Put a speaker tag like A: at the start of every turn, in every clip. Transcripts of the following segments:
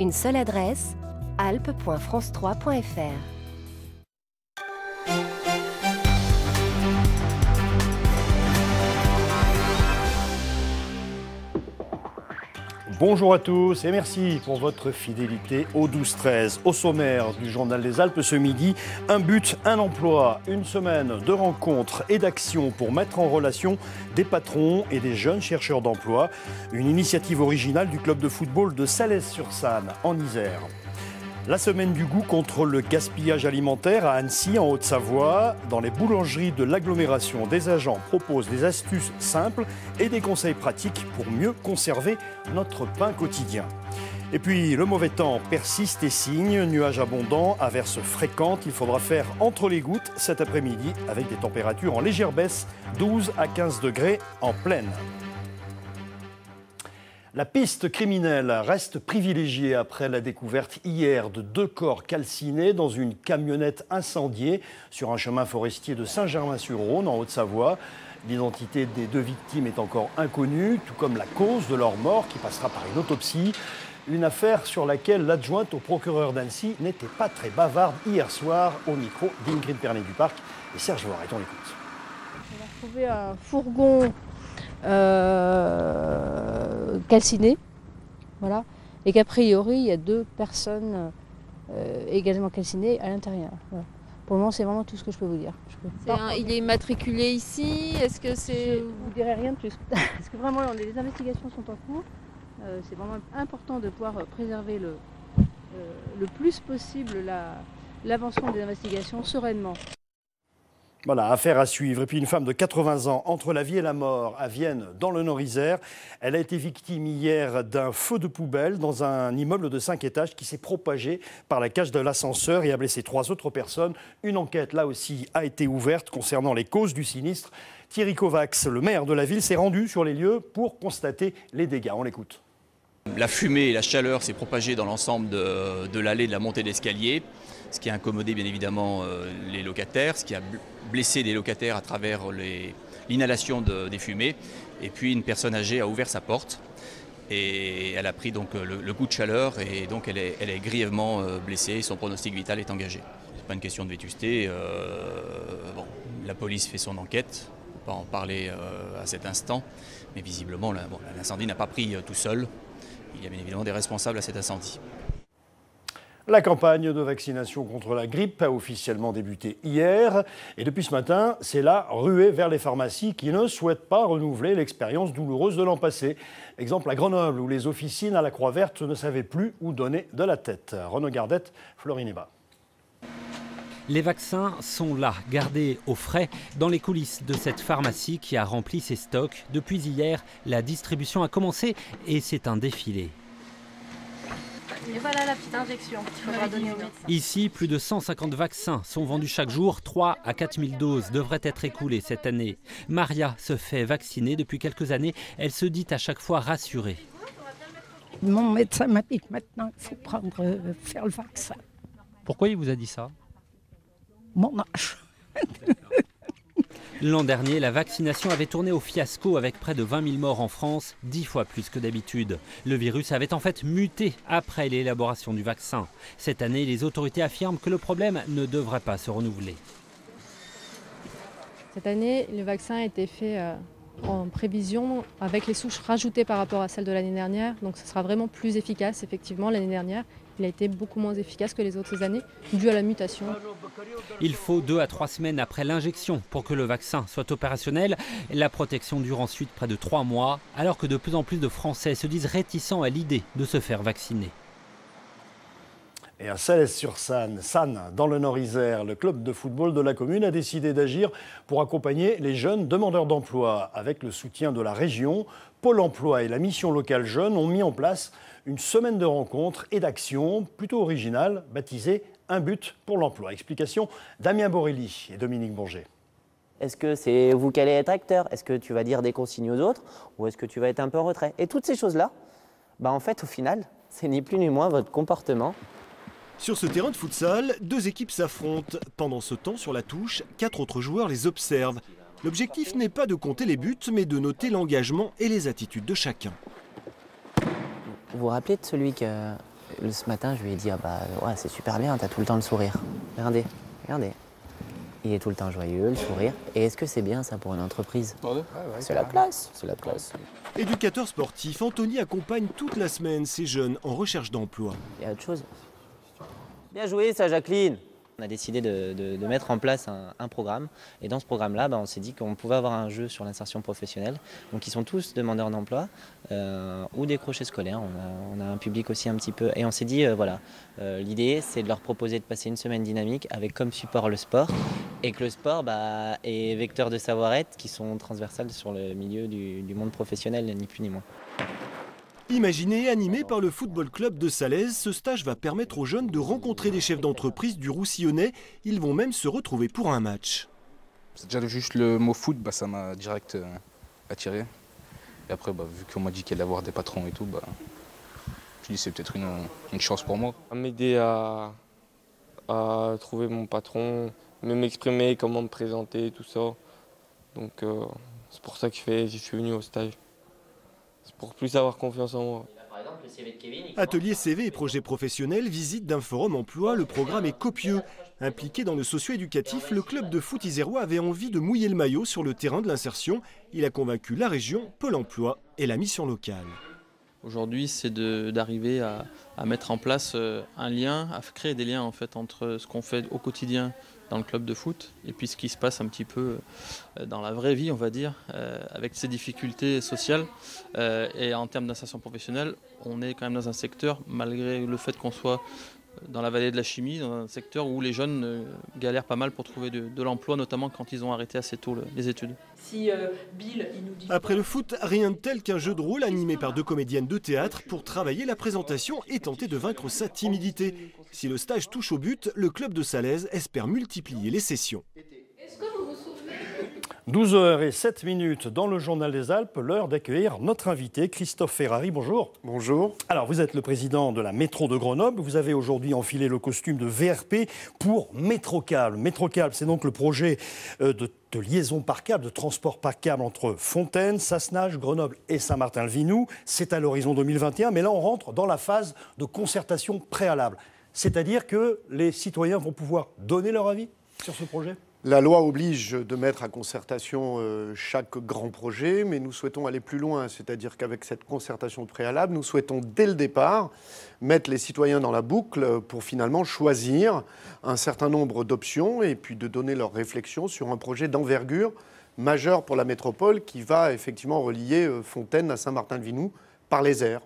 A: Une seule adresse, alpes.france3.fr.
B: Bonjour à tous et merci pour votre fidélité au 12-13. Au sommaire du Journal des Alpes ce midi, un but, un emploi, une semaine de rencontres et d'actions pour mettre en relation des patrons et des jeunes chercheurs d'emploi. Une initiative originale du club de football de Salès-sur-Sanne en Isère. La semaine du goût contre le gaspillage alimentaire à Annecy, en Haute-Savoie. Dans les boulangeries de l'agglomération, des agents proposent des astuces simples et des conseils pratiques pour mieux conserver notre pain quotidien. Et puis, le mauvais temps persiste et signe. Nuages abondants, averses fréquentes. Il faudra faire entre les gouttes cet après-midi avec des températures en légère baisse, 12 à 15 degrés en pleine. La piste criminelle reste privilégiée après la découverte hier de 2 corps calcinés dans une camionnette incendiée sur un chemin forestier de Saint-Germain-sur-Rhône en Haute-Savoie. L'identité des 2 victimes est encore inconnue, tout comme la cause de leur mort qui passera par une autopsie. Une affaire sur laquelle l'adjointe au procureur d'Annecy n'était pas très bavarde hier soir au micro d'Ingrid Pernet-Duparc et Serge Voiret. On l'écoute.
C: On a retrouvé un fourgon calciné, voilà, et qu'a priori il y a 2 personnes également calcinées à l'intérieur. Voilà. Pour le moment, c'est vraiment tout ce que je peux vous dire.
D: Il est immatriculé ici. Est-ce que c'est...
C: Je ne vous dirai rien de plus. Parce que vraiment, les investigations sont en cours. C'est vraiment important de pouvoir préserver le plus possible l'avancement des investigations sereinement.
B: Voilà, affaire à suivre. Et puis une femme de 80 ans, entre la vie et la mort, à Vienne, dans le Nord-Isère. Elle a été victime hier d'un feu de poubelle dans un immeuble de 5 étages qui s'est propagé par la cage de l'ascenseur et a blessé 3 autres personnes. Une enquête, là aussi, a été ouverte concernant les causes du sinistre. Thierry Kovacs, le maire de la ville, s'est rendu sur les lieux pour constater les dégâts. On l'écoute.
E: La fumée et la chaleur s'est propagée dans l'ensemble de l'allée de la montée d'escalier, ce qui a incommodé bien évidemment les locataires, ce qui a blessé des locataires à travers l'inhalation des fumées. Et puis une personne âgée a ouvert sa porte et elle a pris donc le coup de chaleur et donc elle est grièvement blessée. Son pronostic vital est engagé. C'est pas une question de vétusté. La police fait son enquête. On ne peut pas en parler à cet instant, mais visiblement l'incendie n'a pas pris tout seul. Il y a bien évidemment des responsables à cet incendie.
B: La campagne de vaccination contre la grippe a officiellement débuté hier. Et depuis ce matin, c'est la ruée vers les pharmacies qui ne souhaitent pas renouveler l'expérience douloureuse de l'an passé. Exemple à Grenoble, où les officines à la Croix-Verte ne savaient plus où donner de la tête. Renaud Gardette, Florine Heba.
F: Les vaccins sont là, gardés au frais, dans les coulisses de cette pharmacie qui a rempli ses stocks. Depuis hier, la distribution a commencé et c'est un défilé.
C: Et voilà la petite injection qu'il faudra donner au médecin.
F: Ici, plus de 150 vaccins sont vendus chaque jour. 3 à 4 000 doses devraient être écoulées cette année. Maria se fait vacciner depuis quelques années. Elle se dit à chaque fois rassurée.
G: Mon médecin m'a dit que maintenant il faut faire le vaccin.
F: Pourquoi il vous a dit ça ?
G: Mon âge.
F: L'an dernier, la vaccination avait tourné au fiasco avec près de 20 000 morts en France, 10 fois plus que d'habitude. Le virus avait en fait muté après l'élaboration du vaccin. Cette année, les autorités affirment que le problème ne devrait pas se renouveler.
C: Cette année, le vaccin a été fait en prévision avec les souches rajoutées par rapport à celles de l'année dernière. Donc ce sera vraiment plus efficace, effectivement, l'année dernière. Il a été beaucoup moins efficace que les autres années, dû à la mutation.
F: Il faut 2 à 3 semaines après l'injection pour que le vaccin soit opérationnel. La protection dure ensuite près de 3 mois, alors que de plus en plus de Français se disent réticents à l'idée de se faire vacciner.
B: Et à Salès-sur-Sanne, dans le Nord-Isère, le club de football de la commune a décidé d'agir pour accompagner les jeunes demandeurs d'emploi. Avec le soutien de la région, Pôle emploi et la mission locale jeunes ont mis en place une semaine de rencontres et d'actions plutôt originale, baptisée « Un but pour l'emploi ». Explication Damien Borelli et Dominique Bonger.
H: Est-ce que c'est vous qui allez être acteur? Est-ce que tu vas dire des consignes aux autres? Ou est-ce que tu vas être un peu en retrait? Et toutes ces choses-là, en fait, au final, c'est ni plus ni moins votre comportement.
I: Sur ce terrain de futsal, 2 équipes s'affrontent. Pendant ce temps, sur la touche, 4 autres joueurs les observent. L'objectif n'est pas de compter les buts, mais de noter l'engagement et les attitudes de chacun.
H: Vous vous rappelez de celui qui a Ce matin, je lui ai dit, ah bah ouais, c'est super bien, t'as tout le temps le sourire. Regardez, regardez. Il est tout le temps joyeux, le sourire. Et est-ce que c'est bien ça pour une entreprise? C'est la classe, c'est la classe.
I: Éducateur sportif, Anthony accompagne toute la semaine ces jeunes en recherche d'emploi.
H: Il y a autre chose. Bien joué ça, Jacqueline. On a décidé de mettre en place un programme. Et dans ce programme-là, on s'est dit qu'on pouvait avoir un jeu sur l'insertion professionnelle. Donc ils sont tous demandeurs d'emploi ou décrochés scolaires. On a un public aussi un petit peu. Et on s'est dit, voilà, l'idée c'est de leur proposer de passer une semaine dynamique avec comme support le sport. Et que le sport est vecteur de savoir-être qui sont transversales sur le milieu du monde professionnel, ni plus ni moins.
I: Imaginé et animé par le Football Club de Salaise, ce stage va permettre aux jeunes de rencontrer des chefs d'entreprise du Roussillonnais. Ils vont même se retrouver pour un match.
A: C'est déjà juste le mot foot, ça m'a direct attiré. Et après, vu qu'on m'a dit qu'il allait y avoir des patrons et tout, je me dis c'est peut-être une chance pour moi.
J: M'aider à trouver mon patron, m'exprimer, comment me présenter, tout ça. Donc c'est pour ça que je suis venu au stage. C'est pour plus avoir confiance en moi.
I: Atelier CV et projets professionnels, visite d'un forum emploi, le programme est copieux. Impliqué dans le socio-éducatif, le club de foot isérois avait envie de mouiller le maillot sur le terrain de l'insertion. Il a convaincu la région, Pôle emploi et la mission locale.
K: Aujourd'hui, c'est d'arriver à mettre en place un lien, à créer des liens en fait, entre ce qu'on fait au quotidien dans le club de foot et puis ce qui se passe un petit peu dans la vraie vie, on va dire, avec ces difficultés sociales. Et en termes d'insertion professionnelle, on est quand même dans un secteur, malgré le fait qu'on soit dans la vallée de la chimie, dans un secteur où les jeunes galèrent pas mal pour trouver de l'emploi, notamment quand ils ont arrêté assez tôt les études.
I: Après le foot, rien de tel qu'un jeu de rôle animé par 2 comédiennes de théâtre pour travailler la présentation et tenter de vaincre sa timidité. Si le stage touche au but, le club de Salaise espère multiplier les sessions.
B: 12h07 dans le Journal des Alpes, l'heure d'accueillir notre invité Christophe Ferrari. Bonjour.
L: Bonjour.
B: Alors, vous êtes le président de la métro de Grenoble. Vous avez aujourd'hui enfilé le costume de VRP pour Métrocable. Métrocable, c'est donc le projet de liaison par câble, de transport par câble entre Fontaine, Sassenage, Grenoble et Saint-Martin-le-Vinoux. C'est à l'horizon 2021, mais là, on rentre dans la phase de concertation préalable. C'est-à-dire que les citoyens vont pouvoir donner leur avis sur ce projet ?
L: La loi oblige de mettre à concertation chaque grand projet, mais nous souhaitons aller plus loin. C'est-à-dire qu'avec cette concertation préalable, nous souhaitons dès le départ mettre les citoyens dans la boucle pour finalement choisir un certain nombre d'options et puis de donner leur réflexion sur un projet d'envergure majeure pour la métropole qui va effectivement relier Fontaine à Saint-Martin-le-Vinoux par les airs.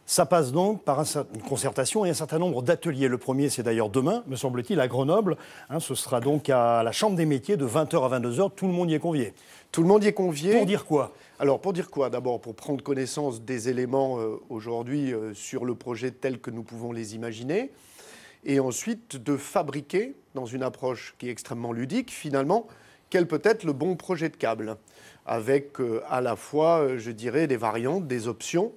B: Ça passe donc par une concertation et un certain nombre d'ateliers. Le premier, c'est d'ailleurs demain, me semble-t-il, à Grenoble. Ce sera donc à la Chambre des métiers de 20h à 22h. Tout le monde y est convié.
L: Tout le monde y est convié.
B: Pour dire quoi ?
L: Alors, pour dire quoi ? D'abord, pour prendre connaissance des éléments aujourd'hui sur le projet tel que nous pouvons les imaginer. Et ensuite, de fabriquer, dans une approche qui est extrêmement ludique, finalement, quel peut être le bon projet de câble. Avec à la fois, je dirais, des variantes, des options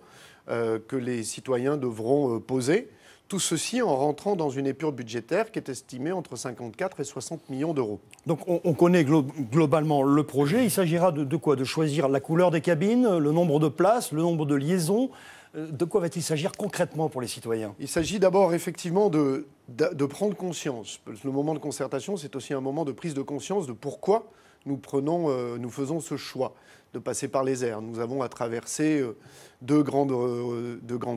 L: que les citoyens devront poser. Tout ceci en rentrant dans une épure budgétaire qui est estimée entre 54 et 60 millions d'euros.
B: Donc on connaît globalement le projet. Il s'agira de quoi ? De choisir la couleur des cabines, le nombre de places, le nombre de liaisons. De quoi va-t-il s'agir concrètement pour les citoyens ?
L: Il s'agit d'abord effectivement de prendre conscience. Le moment de concertation, c'est aussi un moment de prise de conscience de pourquoi nous faisons ce choix de passer par les airs. Nous avons à traverser deux grandes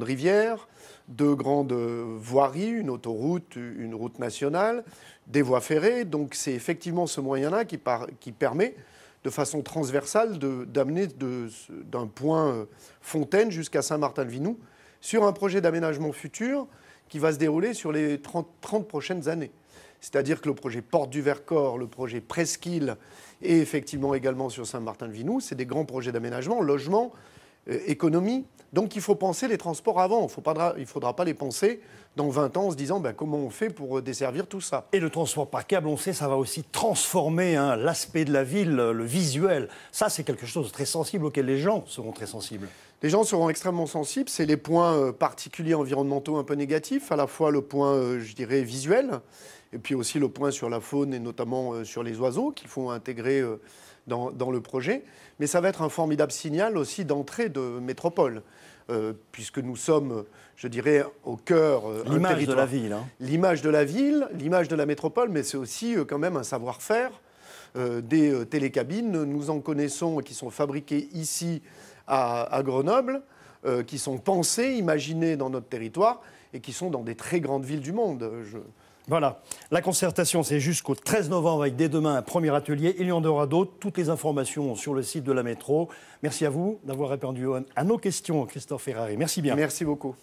L: rivières, 2 grandes voiries, une autoroute, une route nationale, des voies ferrées. Donc c'est effectivement ce moyen-là qui permet de façon transversale d'amener d'un point Fontaine jusqu'à Saint-Martin-le-Vinoux sur un projet d'aménagement futur qui va se dérouler sur les 30 prochaines années. C'est-à-dire que le projet Porte du Vercors, le projet Presqu'île et effectivement également sur Saint-Martin-le-Vinoux, c'est des grands projets d'aménagement, logement, économie. Donc il faut penser les transports avant. Il ne faudra pas les penser dans 20 ans en se disant comment on fait pour desservir tout ça.
B: Et le transport par câble, on sait, ça va aussi transformer l'aspect de la ville, le visuel. Ça, c'est quelque chose de très sensible auquel les gens seront très sensibles.
L: Les gens seront extrêmement sensibles. C'est les points particuliers environnementaux un peu négatifs, à la fois le point, je dirais, visuel, et puis aussi le point sur la faune et notamment sur les oiseaux qu'il faut intégrer dans le projet. Mais ça va être un formidable signal aussi d'entrée de métropole. puisque nous sommes, je dirais, au cœur...
B: l'image de la ville. Hein.
L: L'image de la ville, l'image de la métropole, mais c'est aussi quand même un savoir-faire des télécabines. Nous en connaissons qui sont fabriquées ici à Grenoble, qui sont pensées, imaginées dans notre territoire et qui sont dans des très grandes villes du monde.
B: Voilà, la concertation c'est jusqu'au 13 novembre avec dès demain un premier atelier. Il y en aura d'autres, toutes les informations sur le site de la métro. Merci à vous d'avoir répondu à nos questions, Christophe Ferrari. Merci bien.
L: Merci beaucoup.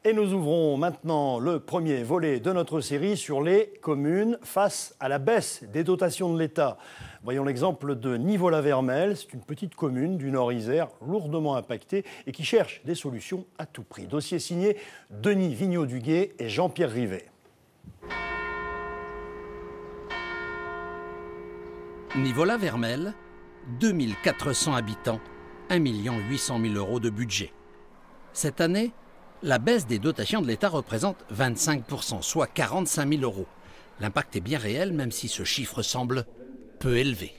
B: Et nous ouvrons maintenant le premier volet de notre série sur les communes face à la baisse des dotations de l'État. Voyons l'exemple de Nivola-Vermelles. C'est une petite commune du Nord-Isère lourdement impactée et qui cherche des solutions à tout prix. Dossier signé Denis Vigneaud-Duguet et Jean-Pierre Rivet.
M: Nivola-Vermelles, 2400 habitants, 1 800 000 € de budget. Cette année, la baisse des dotations de l'État représente 25%, soit 45 000 €. L'impact est bien réel, même si ce chiffre semble peu élevé.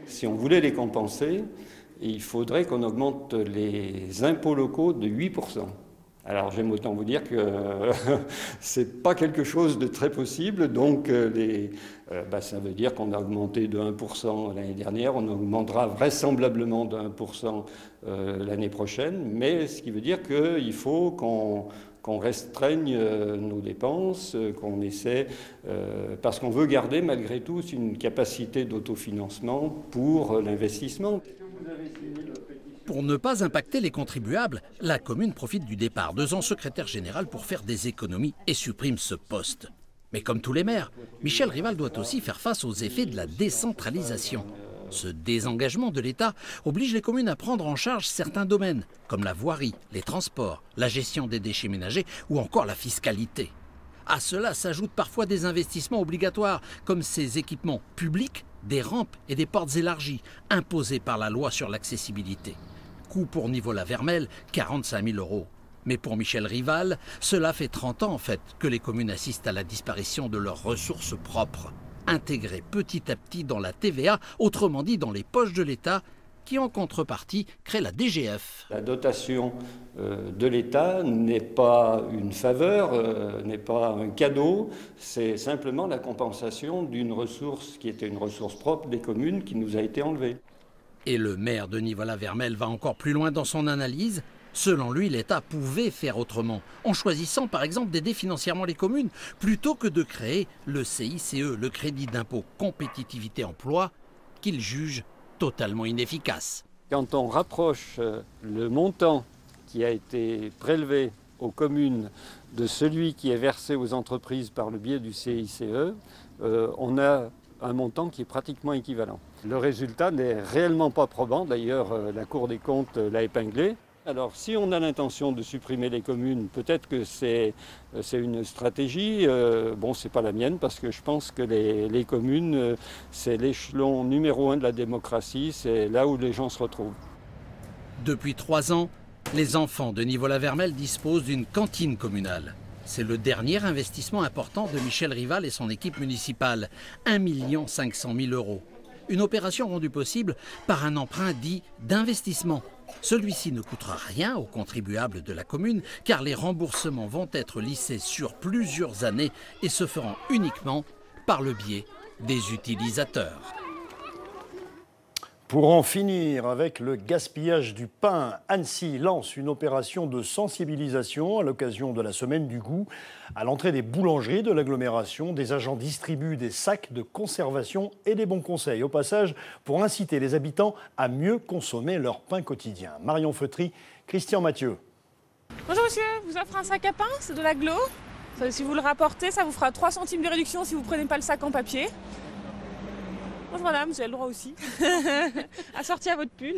N: Si on voulait les compenser, il faudrait qu'on augmente les impôts locaux de 8%. Alors j'aime autant vous dire que ce n'est pas quelque chose de très possible, donc ça veut dire qu'on a augmenté de 1% l'année dernière, on augmentera vraisemblablement de 1% l'année prochaine, mais ce qui veut dire qu'il faut qu'on restreigne nos dépenses, qu'on essaie, parce qu'on veut garder malgré tout une capacité d'autofinancement pour l'investissement.
M: Pour ne pas impacter les contribuables, la commune profite du départ de son secrétaire général pour faire des économies et supprime ce poste. Mais comme tous les maires, Michel Rival doit aussi faire face aux effets de la décentralisation. Ce désengagement de l'État oblige les communes à prendre en charge certains domaines, comme la voirie, les transports, la gestion des déchets ménagers ou encore la fiscalité. À cela s'ajoutent parfois des investissements obligatoires, comme ces équipements publics, des rampes et des portes élargies, imposés par la loi sur l'accessibilité. Coût pour Nivola-Vermelles, 45 000 €. Mais pour Michel Rival, cela fait 30 ans en fait que les communes assistent à la disparition de leurs ressources propres, intégrées petit à petit dans la TVA, autrement dit dans les poches de l'État, qui en contrepartie crée la DGF.
N: La dotation de l'État n'est pas une faveur, n'est pas un cadeau, c'est simplement la compensation d'une ressource qui était une ressource propre des communes qui nous a été enlevée.
M: Et le maire de Nivola-Vermelles va encore plus loin dans son analyse. Selon lui, l'État pouvait faire autrement, en choisissant par exemple d'aider financièrement les communes, plutôt que de créer le CICE, le crédit d'impôt compétitivité emploi, qu'il juge totalement inefficace.
N: Quand on rapproche le montant qui a été prélevé aux communes de celui qui est versé aux entreprises par le biais du CICE, on a un montant qui est pratiquement équivalent. Le résultat n'est réellement pas probant, d'ailleurs la Cour des comptes l'a épinglé. Alors si on a l'intention de supprimer les communes, peut-être que c'est une stratégie. Bon, c'est pas la mienne parce que je pense que les communes, c'est l'échelon numéro 1 de la démocratie, c'est là où les gens se retrouvent.
M: Depuis 3 ans, les enfants de Nivola-Vermelles disposent d'une cantine communale. C'est le dernier investissement important de Michel Rival et son équipe municipale, 1 500 000 €. Une opération rendue possible par un emprunt dit d'investissement. Celui-ci ne coûtera rien aux contribuables de la commune car les remboursements vont être lissés sur plusieurs années et se feront uniquement par le biais des utilisateurs.
B: Pour en finir avec le gaspillage du pain, Annecy lance une opération de sensibilisation à l'occasion de la semaine du goût. À l'entrée des boulangeries de l'agglomération, des agents distribuent des sacs de conservation et des bons conseils. Au passage, pour inciter les habitants à mieux consommer leur pain quotidien. Marion Feutry, Christian Mathieu.
O: Bonjour monsieur, je vous offre un sac à pain, c'est de l'agglo. Si vous le rapportez, ça vous fera 3 centimes de réduction si vous ne prenez pas le sac en papier. Bonjour madame, vous avez le droit aussi. Assorti à votre pull.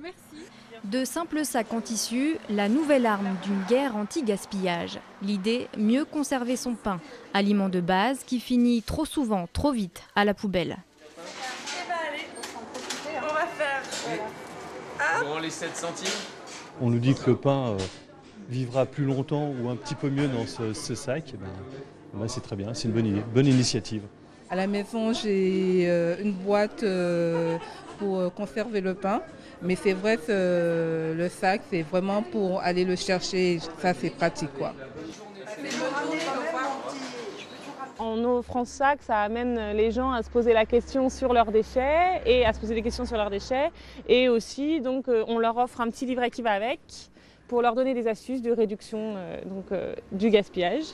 O: Merci.
P: De simples sacs en tissu, la nouvelle arme d'une guerre anti-gaspillage. L'idée, mieux conserver son pain, aliment de base qui finit trop souvent, trop vite à la poubelle.
O: Eh ben allez, on va faire...
K: Pour les 7 centimes.
Q: On nous dit que le pain vivra plus longtemps ou un petit peu mieux dans ce sac. C'est très bien, c'est une bonne idée, bonne initiative.
R: À la maison, j'ai une boîte pour conserver le pain. Mais c'est vrai que le sac, c'est vraiment pour aller le chercher. Ça, c'est pratique, quoi.
O: En offrant ce sac, ça amène les gens à se poser la question sur leurs déchets et à se poser des questions sur leurs déchets. Et aussi, donc, on leur offre un petit livret qui va avec pour leur donner des astuces de réduction du gaspillage.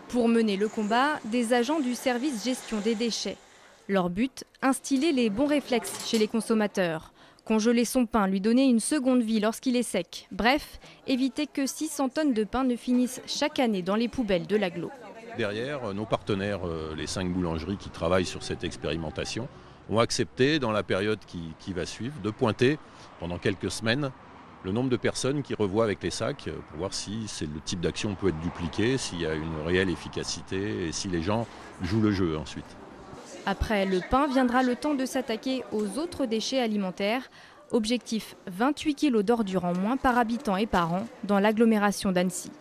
P: Pour mener le combat, des agents du service gestion des déchets. Leur but, instiller les bons réflexes chez les consommateurs. Congeler son pain, lui donner une seconde vie lorsqu'il est sec. Bref, éviter que 600 tonnes de pain ne finissent chaque année dans les poubelles de l'agglo.
S: Derrière, nos partenaires, les 5 boulangeries qui travaillent sur cette expérimentation, ont accepté dans la période qui va suivre de pointer pendant quelques semaines le nombre de personnes qui revoient avec les sacs pour voir si le type d'action peut être dupliqué, s'il y a une réelle efficacité et si les gens jouent le jeu ensuite.
P: Après le pain, viendra le temps de s'attaquer aux autres déchets alimentaires. Objectif 28 kg d'ordures en moins par habitant et par an dans l'agglomération d'Annecy.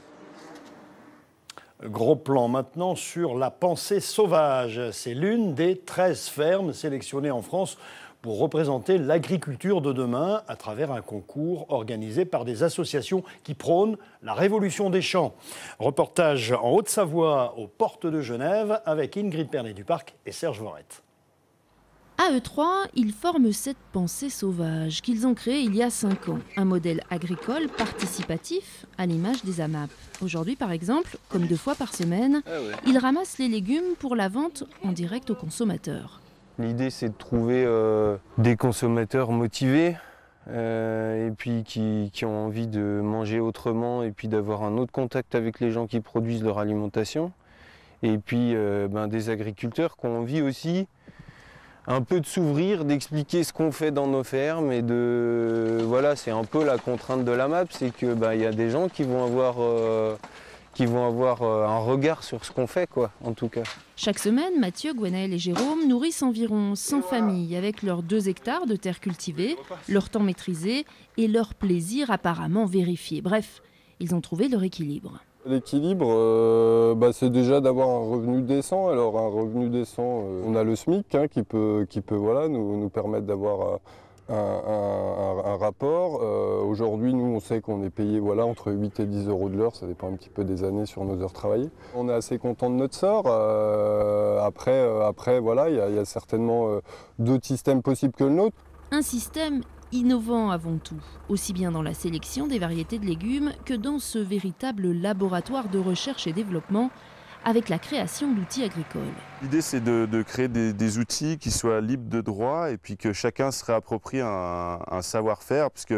B: Gros plan maintenant sur la pensée sauvage. C'est l'une des 13 fermes sélectionnées en France pour représenter l'agriculture de demain à travers un concours organisé par des associations qui prônent la révolution des champs. Reportage en Haute-Savoie, aux portes de Genève, avec Ingrid Pernet-Duparc et Serge Vorette.
T: À eux trois, ils forment cette pensée sauvage qu'ils ont créée il y a 5 ans. Un modèle agricole participatif à l'image des AMAP. Aujourd'hui, par exemple, comme 2 fois par semaine, ils ramassent les légumes pour la vente en direct aux consommateurs.
U: L'idée, c'est de trouver des consommateurs motivés et puis qui ont envie de manger autrement et puis d'avoir un autre contact avec les gens qui produisent leur alimentation. Et puis des agriculteurs qui ont envie aussi un peu de s'ouvrir, d'expliquer ce qu'on fait dans nos fermes et voilà, c'est un peu la contrainte de la MAP, c'est que y a des gens qui vont avoir un regard sur ce qu'on fait, quoi, en tout cas.
T: Chaque semaine, Mathieu, Gwenaël et Jérôme nourrissent environ 100 familles avec leurs 2 hectares de terre cultivée, leur temps maîtrisé et leur plaisir apparemment vérifié. Bref, ils ont trouvé leur équilibre.
V: L'équilibre, c'est déjà d'avoir un revenu décent. Alors un revenu décent, on a le SMIC qui peut voilà, nous permettre d'avoir un rapport. Aujourd'hui, nous, on sait qu'on est payé entre 8 et 10 euros de l'heure. Ça dépend un petit peu des années sur nos heures travaillées. On est assez content de notre sort. Après, voilà, il y a certainement d'autres systèmes possibles que le nôtre.
T: Un système innovant avant tout, aussi bien dans la sélection des variétés de légumes que dans ce véritable laboratoire de recherche et développement avec la création d'outils agricoles.
W: L'idée, c'est de créer des outils qui soient libres de droit et puis que chacun se réapproprie un savoir-faire, puisque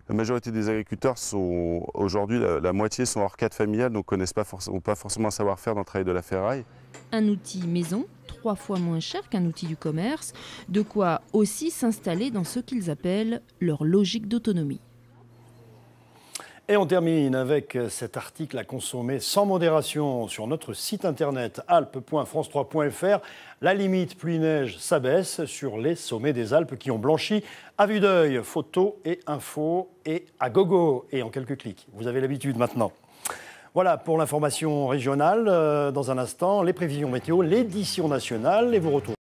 W: la majorité des agriculteurs sont aujourd'hui, la moitié sont hors cadre familial, donc ne connaissent pas forcément un savoir-faire dans le travail de la ferraille.
T: Un outil maison, 3 fois moins cher qu'un outil du commerce, de quoi aussi s'installer dans ce qu'ils appellent leur logique d'autonomie.
B: Et on termine avec cet article à consommer sans modération sur notre site internet alpes.france3.fr. La limite pluie-neige s'abaisse sur les sommets des Alpes qui ont blanchi à vue d'œil. Photos et infos et à gogo et en quelques clics. Vous avez l'habitude maintenant. Voilà pour l'information régionale. Dans un instant, les prévisions météo, l'édition nationale et vos retours.